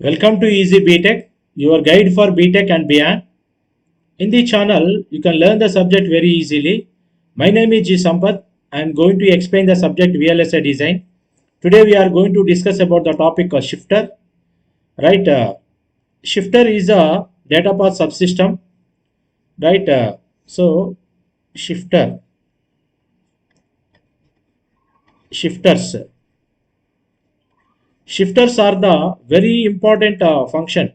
Welcome to Easy BTech, your guide for BTech and beyond. In the channel, you can learn the subject very easily. My name is G. Sampath. I am going to explain the subject VLSI design. Today we are going to discuss about the topic of shifter. Right? Shifter is a data path subsystem. Right? So shifter, shifters. Shifters are the very important function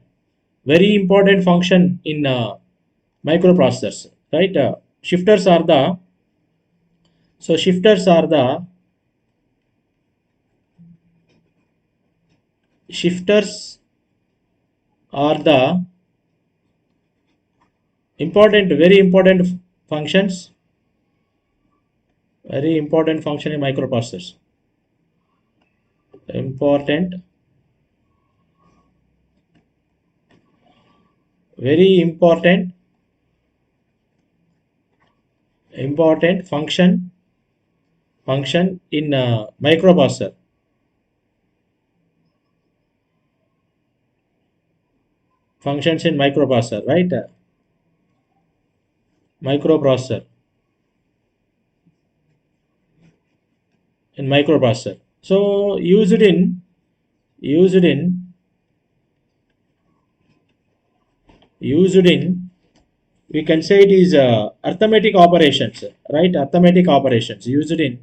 in microprocessors, right? Shifters are the so shifters are the very important functions, very important function in microprocessors. Important, very important function in microprocessor. Functions in microprocessor, right? Microprocessor in microprocessor. So used in we can say it is arithmetic operations, right? Arithmetic operations used in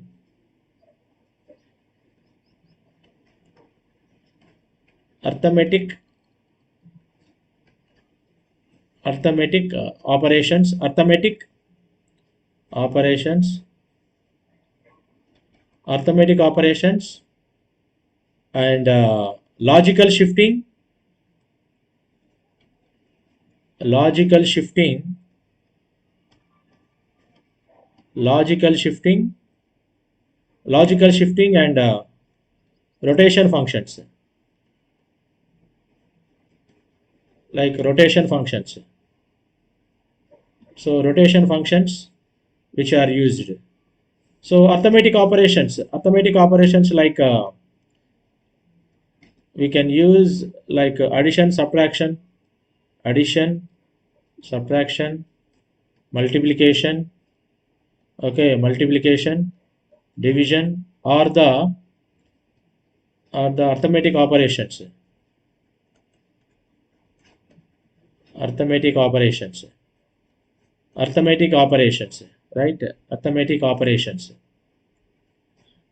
arithmetic operations, operations arithmetic operations and logical shifting, logical shifting logical shifting logical shifting and rotation functions, like rotation functions. So rotation functions which are used. So arithmetic operations like we can use like addition, subtraction, multiplication, okay, multiplication, division, or the arithmetic operations, right? Arithmetic operations,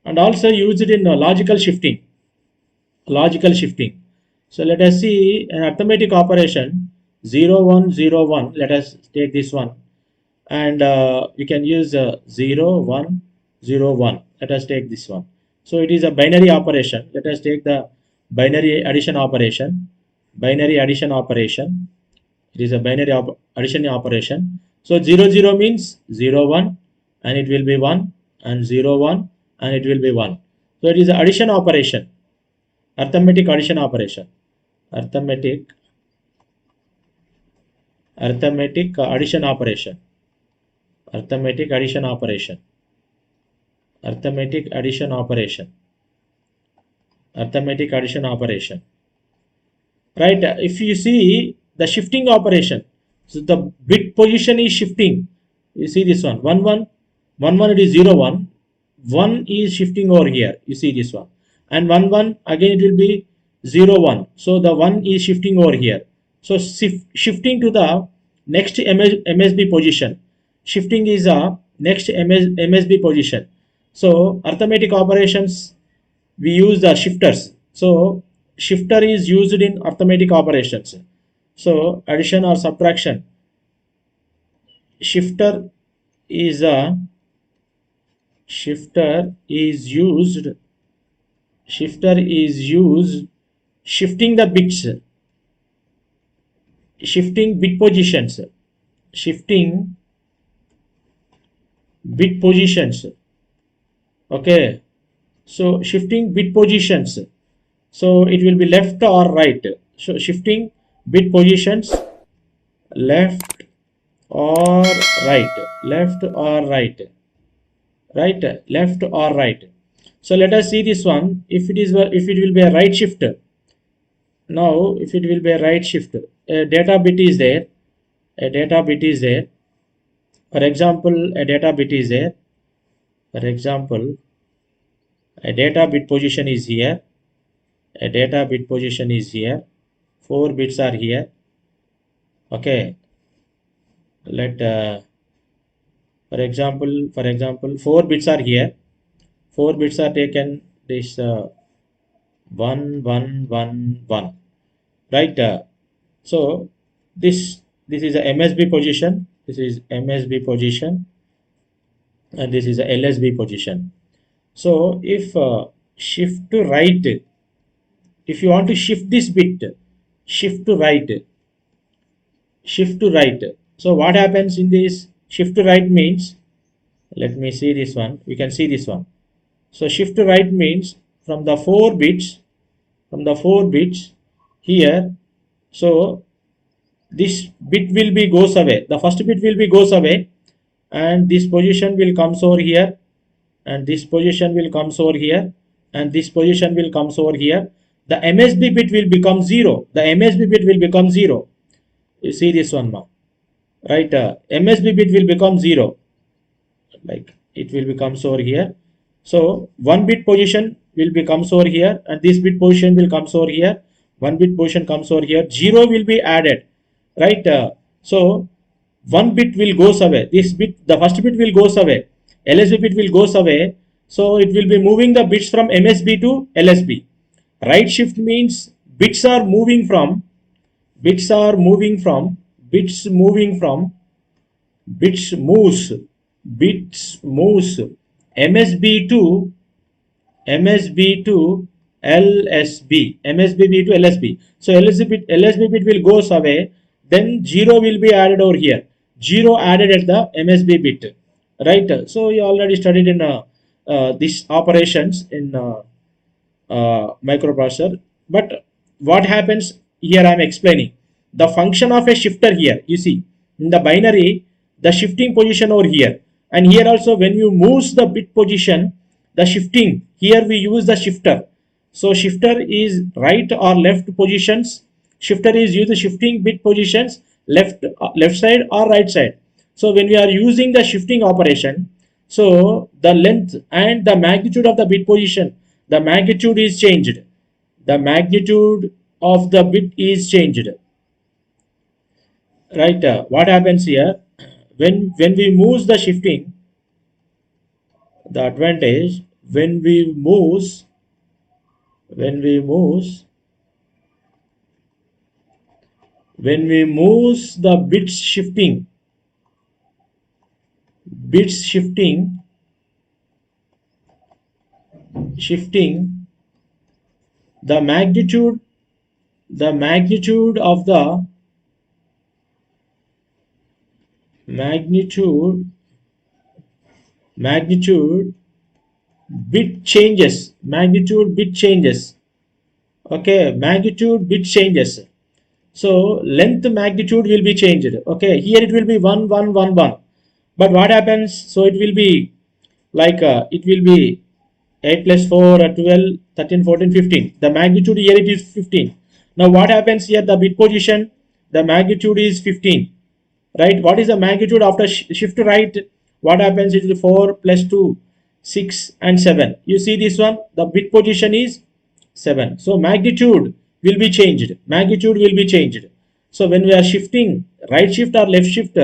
and also used in logical shifting. So let us see an arithmetic operation 0 1 0 1. Let us take this one, and we can use 0 1 0 1. Let us take this one. So it is a binary operation. Let us take the binary addition operation. Binary addition operation. It is a binary addition operation. So 0 0 means 0 1, and it will be 1, and 0 1, and it will be 1. So it is an addition operation. Arithmetic addition operation. Arithmetic addition operation. Arithmetic addition operation. Arithmetic addition operation. Arithmetic addition operation. Right? If you see the shifting operation, so the bit position is shifting. You see this one. 1 1 1 1, it is 0 1. 1 is shifting over here. You see this one. And 1 1 again it will be 0 1. So the 1 is shifting over here. So shifting to the next MSB position. Shifting is a next MSB position. So arithmetic operations, we use the shifters. So shifter is used in arithmetic operations. So addition or subtraction. Shifter is used shifting the bits, shifting bit positions, shifting bit positions. Okay, so shifting bit positions, so it will be left or right. So shifting bit positions, left or right, left or right, left or right. So let us see this one. If it will be a right shift, Now if it will be a right shift, a data bit is there, a data bit is there. For example, a data bit is there. For example, a data bit position is here, a data bit position is here, 4 bits are here. Okay, let for example 4 bits are here, 4 bits are taken, this 1 1 1 1, right? So this is a MSB position, this is MSB position, and this is a LSB position. So if shift to right, if you want to shift this bit, shift to right, shift to right. So what happens in this shift to right means, let me see this one, we can see this one. So shift to right means from the 4 bits, from the 4 bits here, so this bit will be goes away, the first bit will be goes away, and this position will comes over here, and this position will comes over here, and this position will comes over here. The MSB bit will become 0, the MSB bit will become 0. You see this one now, right? MSB bit will become 0, like it will becomes over here. So one bit position will becomes over here, and this bit position will comes over here, one bit position comes over here, 0 will be added, right? So one bit will goes away, this bit, the first bit will goes away, LSB bit will goes away. So it will be moving the bits from MSB to LSB. Right shift means bits are moving from, bits are moving from, bits moving from, bits moves, bits moves MSB to, MSB to LSB, MSB to LSB. So LSB bit will goes away, then 0 will be added over here, 0 added at the MSB bit, right? So you already studied in these operations in microprocessor. But what happens here, I am explaining the function of a shifter here. You see in the binary, the shifting position over here, and here also when you moves the bit position, the shifting, here we use the shifter. So shifter is right or left positions, shifter is used shifting bit positions, left side or right side. So when we are using the shifting operation, so the length and the magnitude of the bit position, the magnitude is changed, the magnitude of the bit is changed, right? What happens here, when we moves the shifting, the advantage, when we moves, when we moves, when we moves the bits shifting, bits shifting, shifting, the magnitude, the magnitude of the magnitude, magnitude bit changes, magnitude bit changes. Okay, magnitude bit changes. So length magnitude will be changed. Okay, here it will be 1 1 1 1. But what happens, so it will be like it will be 8 plus 4 12 13 14 15. The magnitude here it is 15. Now what happens here, the bit position, the magnitude is 15, right? What is the magnitude after shift to right? What happens is 4 plus 2 6 and 7. You see this one, the bit position is 7. So magnitude will be changed, magnitude will be changed. So when we are shifting right shift or left shift,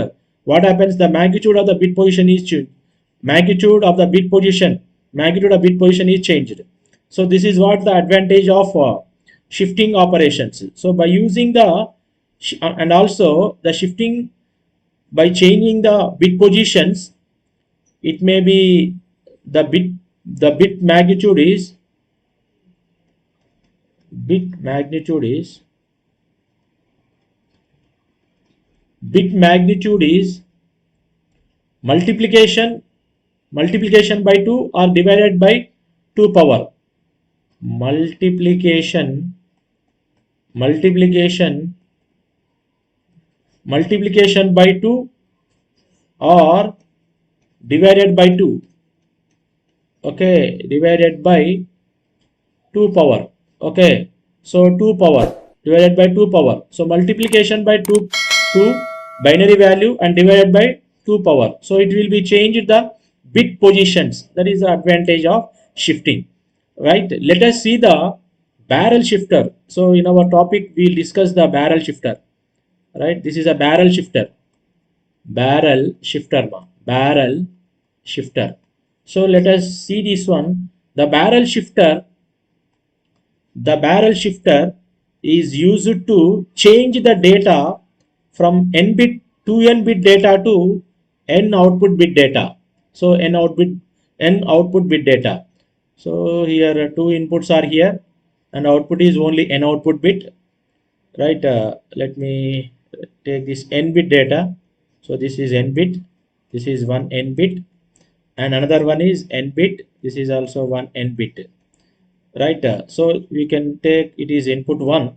what happens, the magnitude of the bit position is changed, magnitude of the bit position, magnitude of bit position is changed. So this is what the advantage of shifting operations. So by using the and also the shifting, by changing the bit positions, it may be the bit magnitude is, bit magnitude is, bit magnitude is multiplication, multiplication by 2 or divided by 2 power, multiplication, multiplication, multiplication by 2 or divided by 2. Okay, divided by 2 power. Okay, so 2 power. divided by 2 power. So multiplication by 2 binary value and divided by 2 power. So it will be changed the bit positions. That is the advantage of shifting. Right. Let us see the barrel shifter. So in our topic we will discuss the barrel shifter. Right. This is a barrel shifter. Barrel shifter. Barrel shifter. So let us see this one. The barrel shifter is used to change the data from n bit to n bit data to n output bit data. So n output bit data. So here two inputs are here and output is only n output bit. Right. Let me take this n bit data. So this is n bit. This is one n bit and another one is n bit. This is also one n bit. Right. So we can take it is input 1,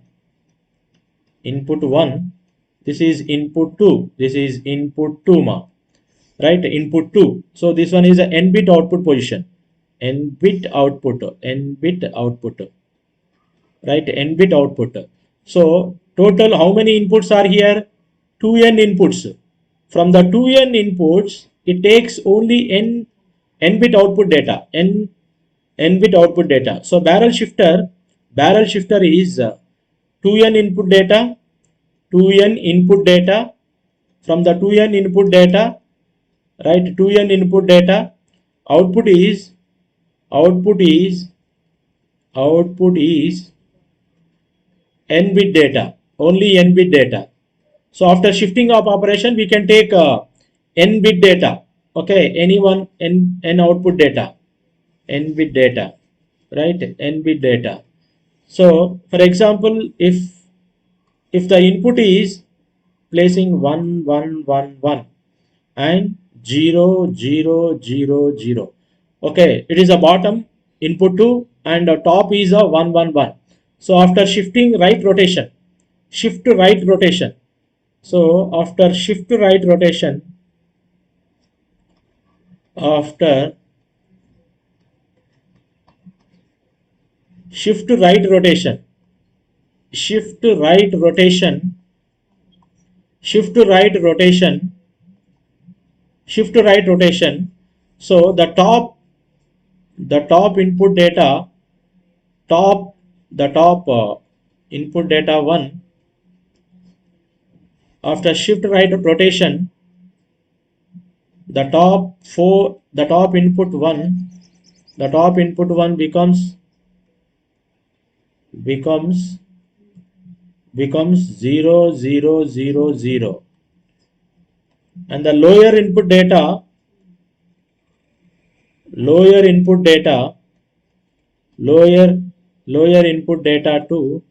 this is input 2, this is input 2 right, input 2. So this one is a n bit output position, n bit output, right, n bit output. So total how many inputs are here? 2n inputs. From the 2n inputs it takes only n bit output data, n bit output data. So barrel shifter is 2n input data, 2n input data. From the 2n input data, right, 2n input data, output is output is output is n bit data, only n bit data. So after shifting of operation we can take n bit data. Okay, any one n output data, n bit data, right, n bit data. So for example, if the input is placing 1 1 1 1 and 0 0 0 0, okay, it is a bottom input 2 and the top is a 1 1 1. So after shifting right rotation, shift to right rotation, so after shift to right rotation, after shift to right rotation, shift to right rotation, shift to right rotation, shift to right rotation. So the top input data, the top input data 1, after shift right rotation, the top input 1 becomes 0 0 0 0, and the lower input data lower lower input data to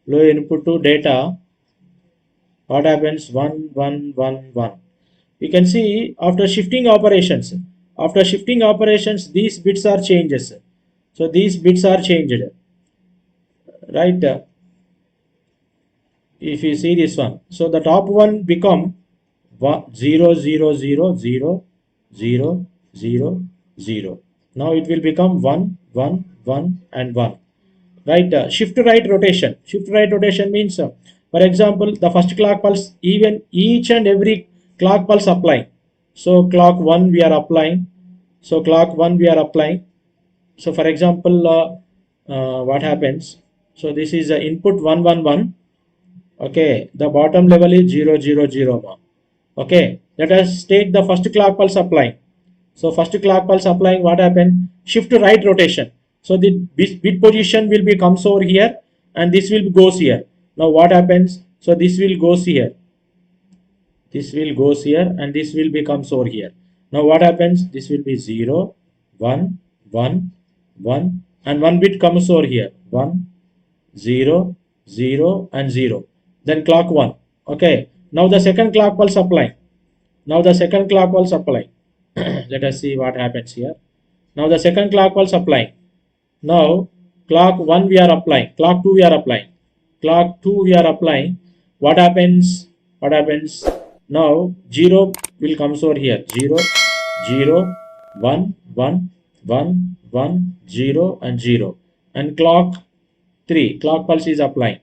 lower input to data, what happens? 1 1 1 1. We can see after shifting operations these bits are changes. So these bits are changed, right. If you see this one, so the top one become 0 0 0 0 0 0 0. Now it will become 1 1 1 and 1. Right. Shift to right rotation, means for example the first clock pulse, even each and every clock pulse applying. So clock 1 we are applying, so for example what happens, so this is input 1 1 1. Okay, the bottom level is 0 0 0. Okay, let us take the first clock pulse applying. So first clock pulse applying, what happened? Shift to right rotation. So the bit position will be comes over here and this will goes here. Now what happens? So this will goes here. This will goes here and this will becomes over here. Now what happens? This will be 0, 1, 1, 1 and one bit comes over here. 1, 0, 0 and 0. Then clock 1. Okay. Now the second clock pulse applying. Let us see what happens here. Now the second clock pulse applying. Now clock 1 we are applying, clock 2 we are applying, What happens? Now 0 will comes over here. 0 0 1 1 1 1 0 and 0. And clock 3, clock pulse is applying.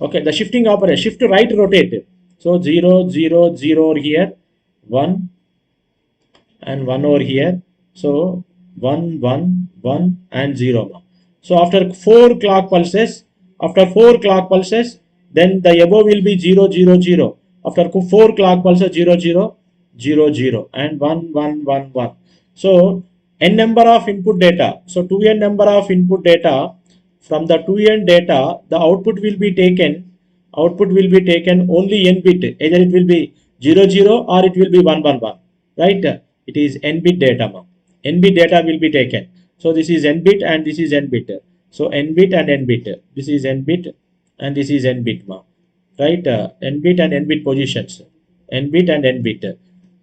Okay, the shifting operation, shift to right rotate. So 0, 0, 0 over here, 1 and 1 over here. So 1, 1, 1 and 0. So after 4 clock pulses, then the above will be 0, 0, 0. After 4 clock pulses, 0, 0, 0, 0 and 1, 1, 1, 1. So n number of input data. So 2n number of input data. From the 2n data, the output will be taken only n bit. Either it will be 0, 0 or it will be 1, 1, 1. Right? It is n bit data. N bit data will be taken. So this is n bit and this is n bit. So n bit and n bit. This is n bit and this is n bit. Right? N bit and n bit positions. N bit and n bit.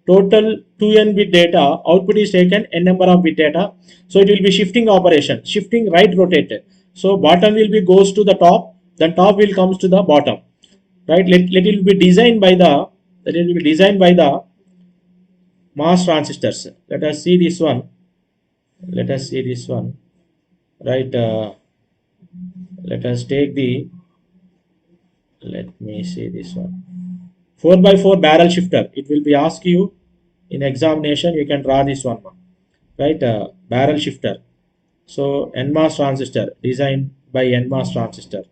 Total 2n bit data output is taken n number of bit data. So it will be shifting operation, shifting right rotated. So bottom will be goes to the top, then top will comes to the bottom. Right? Let it be designed by the MOS transistors. Let us see this one. Right? Let us take the. Let me see this one. 4 by 4 barrel shifter. It will be asked you in examination. You can draw this one. Right? Barrel shifter. So NMOS transistor designed by NMOS transistor.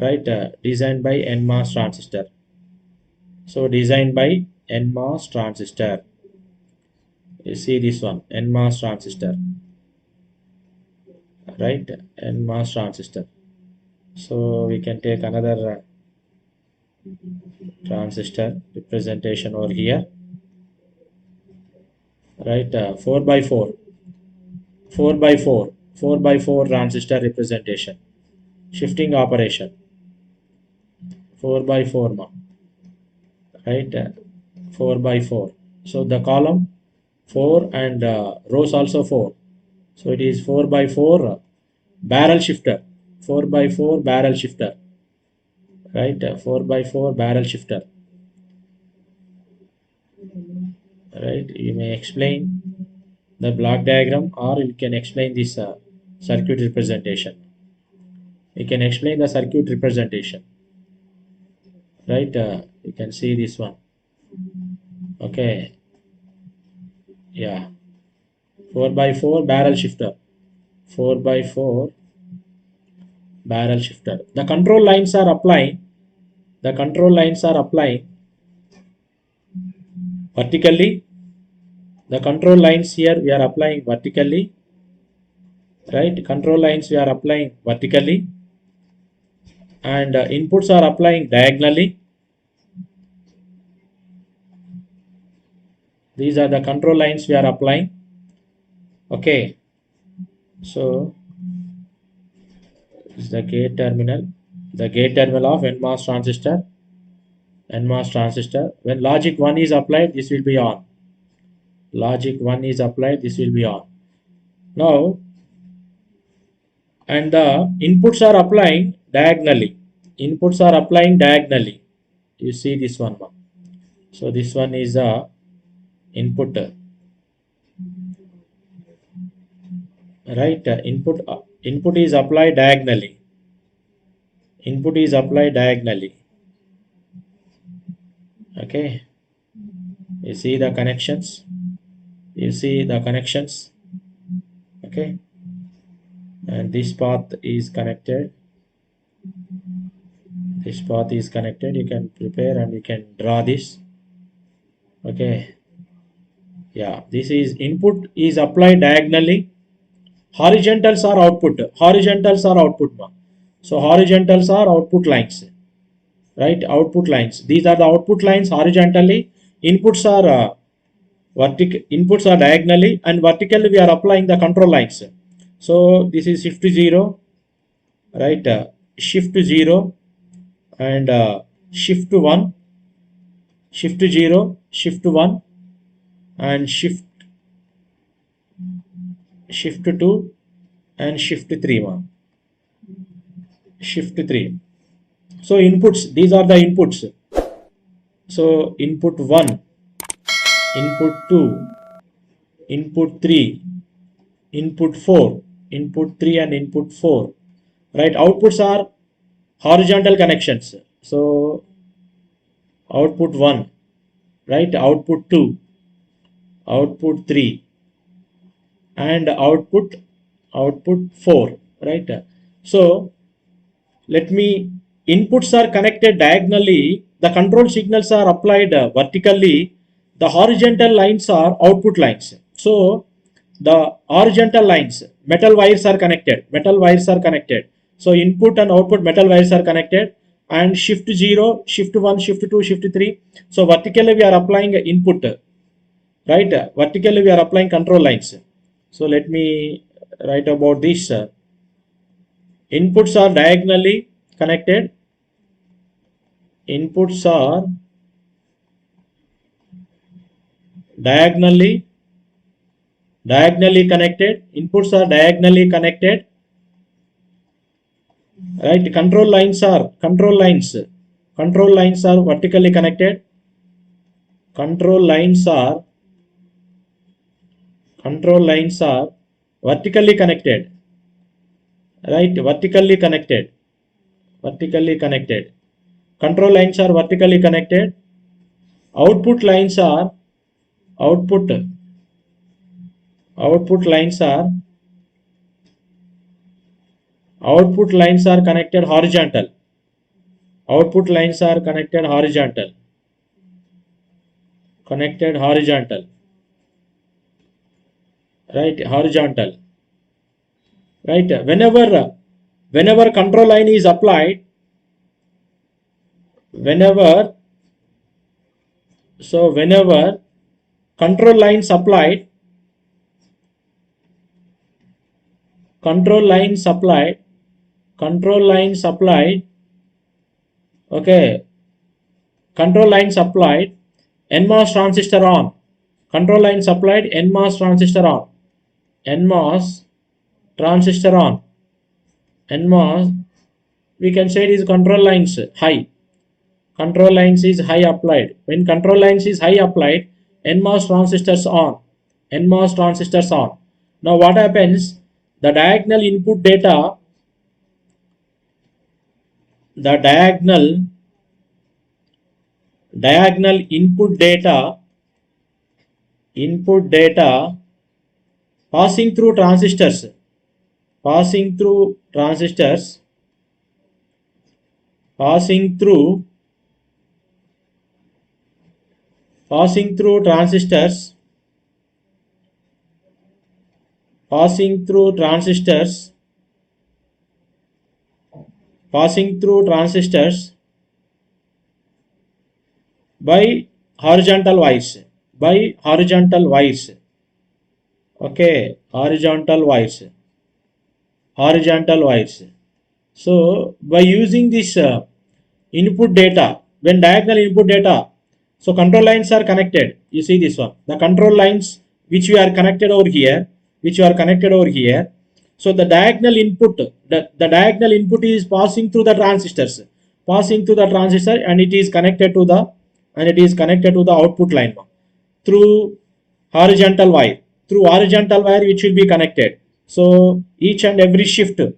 Right? Designed by NMOS transistor. So designed by NMOS transistor. You see this one, NMOS transistor. Right? NMOS transistor. So we can take another transistor representation over here. Right? 4 by 4 transistor representation. Shifting operation. 4 by 4 now. Right? 4 by 4. So the column 4 and rows also 4. So it is 4 by 4 barrel shifter. 4 by 4 barrel shifter. Right? 4 by 4 barrel shifter. Right? You may explain the block diagram or you can explain this circuit representation. You can explain the circuit representation. Right? You can see this one. Okay. Yeah. 4 by 4 barrel shifter. 4 by 4 barrel shifter. The control lines are applying. The control lines are applying vertically. The control lines here we are applying vertically. Right? Control lines we are applying vertically. And inputs are applying diagonally. These are the control lines we are applying. Okay. So this is the gate terminal. The gate terminal of NMOS transistor. NMOS transistor. When logic 1 is applied, this will be on. Logic 1 is applied, this will be on. Now, and the inputs are applying diagonally. Inputs are applying diagonally. You see this one. So this one is a input. Right? Input is applied diagonally. Input is applied diagonally. Okay. You see the connections. You see the connections. Okay. And this path is connected. This path is connected. You can prepare and you can draw this. Okay. Yeah. This is input is applied diagonally. Horizontals are output. Horizontals are output. So horizontals are output lines. Right? Output lines. These are the output lines horizontally. Inputs are vertical. Inputs are diagonally and vertically we are applying the control lines. So this is shift to 0. Right? Shift to 0 and shift to 1. Shift to 0. Shift to 1 and shift to 2 and shift to 3. Shift to 3. So inputs, these are the inputs. So input 1, input 2, input 3, input 4, input 3 and input 4. Right? Outputs are horizontal connections. So output 1, right, output 2, output 3, and output 4, right. So let me, inputs are connected diagonally, the control signals are applied vertically, the horizontal lines are output lines. So the horizontal lines, metal wires are connected, so input and output metal wires are connected, and shift 0, shift 1, shift 2, shift 3. So vertically we are applying input, right, vertically we are applying control lines. So let me write about this. Inputs are diagonally connected, inputs are diagonally connected, inputs are diagonally connected, right. Control lines are vertically connected, control lines are vertically connected, right, vertically connected, control lines are vertically connected, output lines are output output lines are connected horizontal, output lines are connected horizontal, right, horizontal, right. Whenever control line is applied, whenever control lines applied, control lines applied control lines applied okay, control lines applied, NMOS transistor on, control lines applied, NMOS transistor on, NMOS transistor on, NMOS, we can say it is control lines high, control lines is high applied. When control lines is high applied, NMOS transistors on, NMOS transistors on. Now what happens, the diagonal input data, the diagonal input data passing through transistors, passing through transistors, passing through transistors, passing through transistors, passing through transistors by horizontal wires, by horizontal wires, okay, horizontal wires, horizontal wires. So by using this input data, when diagonal input data, so control lines are connected, you see this one, the control lines which we are connected over here, which are connected over here. So the diagonal input, the diagonal input is passing through the transistors, passing through the transistor, and it is connected to the output line through horizontal wire, which will be connected. So each and every shift, the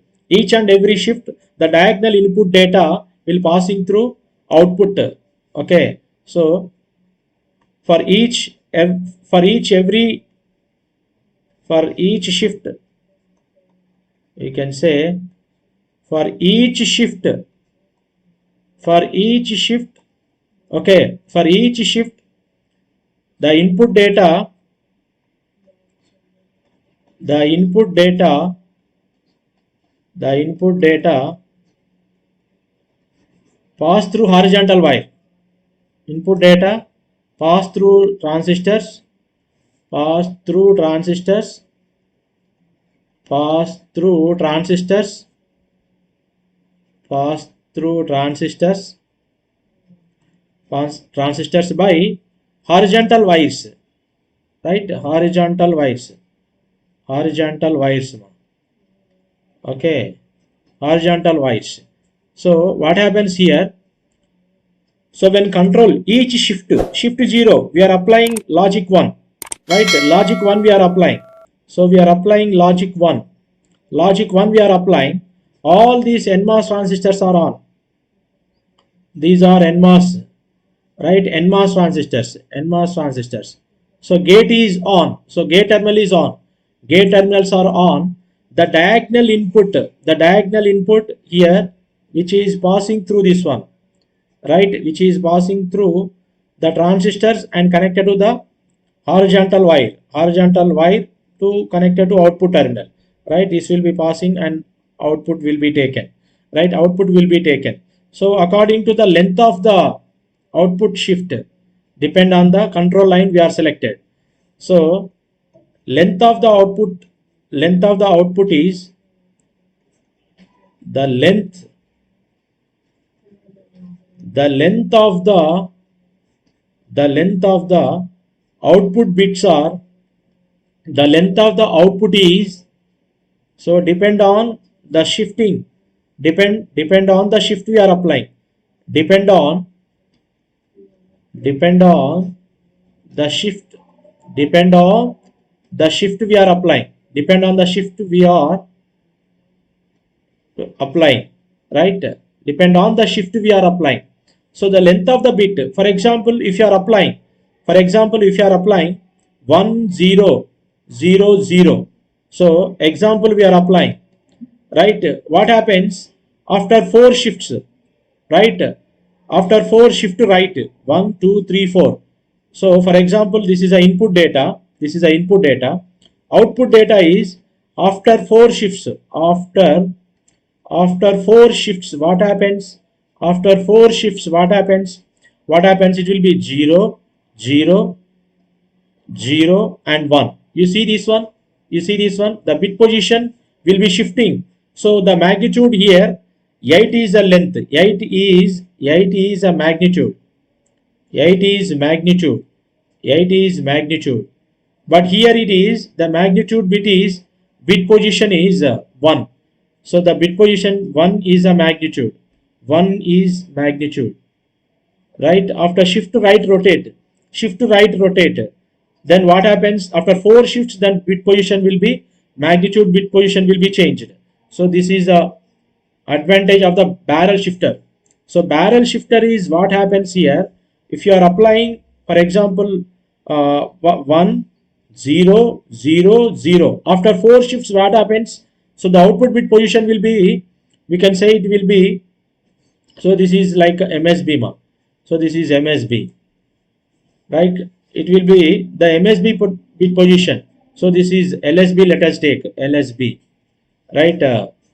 diagonal input data will passing through output. Okay, so for each every for each shift, you can say for each shift, okay, for each shift, the input data, the input data pass through horizontal wire, input data pass through transistors, pass through transistors, pass through transistors, pass through transistors, pass transistors by horizontal wires, right, horizontal wires, okay, horizontal wires. So what happens here, so when control each shift 0, we are applying logic 1, right, logic 1 we are applying. So we are applying logic 1, we are applying, all these NMOS transistors are on, these are NMOS, right? NMOS transistors, NMOS transistors. So gate is on, so gate terminal is on, gate terminals are on. The diagonal input here, which is passing through this one, right, which is passing through the transistors and connected to the horizontal wire to connected to output terminal, right? This will be passing and output will be taken, right? Output will be taken. So according to the length of the output shift depend on the control line we are selected. So length of the output is the length of the output bits are the length of the output is, so depend on the shifting, depend on the shift we are applying, depend on depend on the shift depend on the shift we are applying, depend on the shift we are applying, right? Depend on the shift we are applying. So the length of the bit, for example, if you are applying, 1000, so example we are applying, right? What happens after four shifts, right? After four shift right, 1 2 3 4. So for example, this is a input data, output data is after four shifts, after four shifts what happens, it will be 0 0 0 and 1. You see this one, the bit position will be shifting. So the magnitude here, 8 is the length, 8 is a magnitude, 8 is magnitude, 8 is magnitude. But here it is the magnitude bit position is 1. So the bit position 1 is a magnitude, 1 is magnitude, right? After shift right rotate, then what happens after four shifts, then bit position will be bit position will be changed. So this is the advantage of the barrel shifter. So barrel shifter is what happens here. If you are applying, for example, 1 0 0 0, after four shifts what happens, so the output bit position will be, we can say it will be, so this is like MSB ma. So this is MSB, right? It will be the MSB bit position. So this is LSB, let us take LSB, right?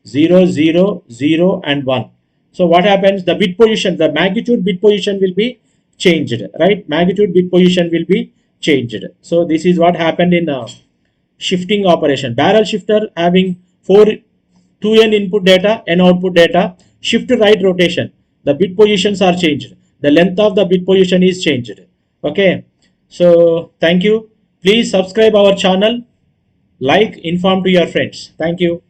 0 0 0 and 1. So what happens, the bit position, the magnitude bit position will be changed, right? Magnitude bit position will be changed. So this is what happened in shifting operation. Barrel shifter having 2n input data, n output data, shift right rotation, the bit positions are changed, the length of the bit position is changed. Okay, so thank you. Please subscribe our channel, like, inform to your friends. Thank you.